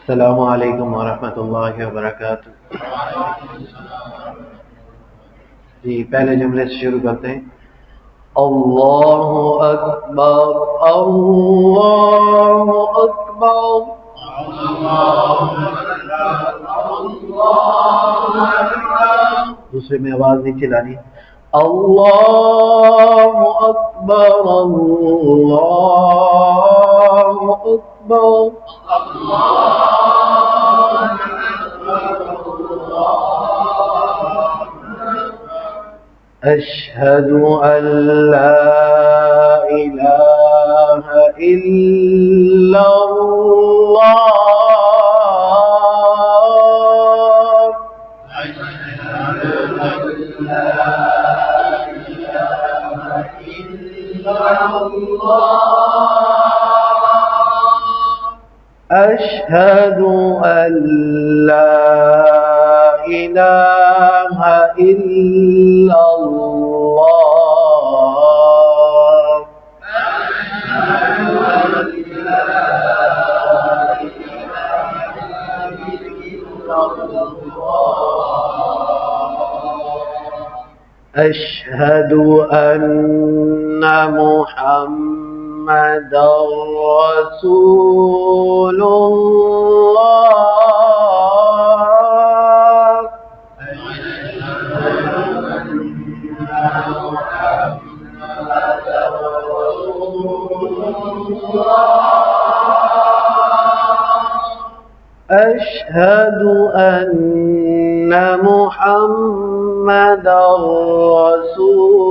अस्सलामु अलैकुम वरहमतुल्लाहि वबरकातुहू। जी पहले जुमले से शुरू करते हैं। अल्लाहु अकबर, अल्लाहु अकबर। दूसरे में आवाज नहीं चिल्लानी। अल्लाहु अकबर, अल्लाहु अकबर। अशहदु अल्ला इलाहा इल्लल्लाह। अशहदु अल्ला इलाहा इल्लल्लाह। अशहदु अन्ना मुहम्मदर रसूलुल्लाह। अशहदु अन्ना मुहम्मदर रसूलुल्लाह।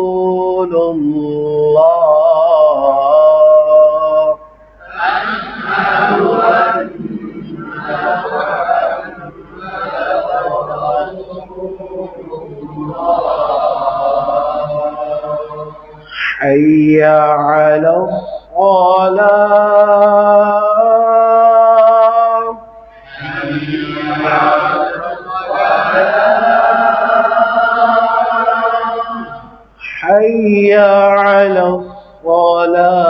हय्या अलस सलाह। हय्या अलस सलाह।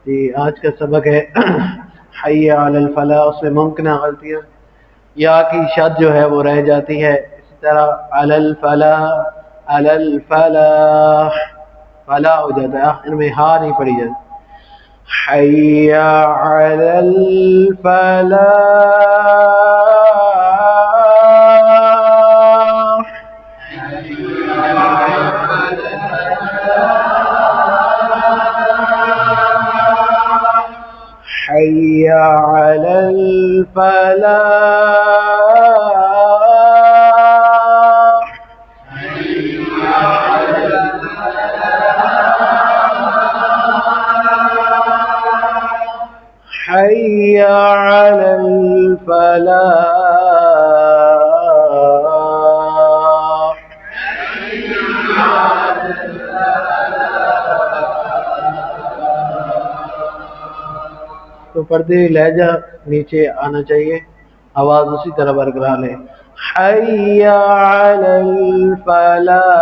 जी आज का सबक है हय्या अलल फलाह। उसमें मुमकिन गलतियाँ, या की शद जो है वो रह जाती है। इसी तरह अलल फलाह, अलल फलाह, फलाह हो जाता है, आखिर में हा नहीं पड़ी जाती। हय्या अलल फलाह। हय्या अलल फलाह। हय्या अलल फलाह। तो पर्दे लहजा नीचे आना चाहिए, आवाज उसी तरह बरकरार है। हय्या अलल फलाह।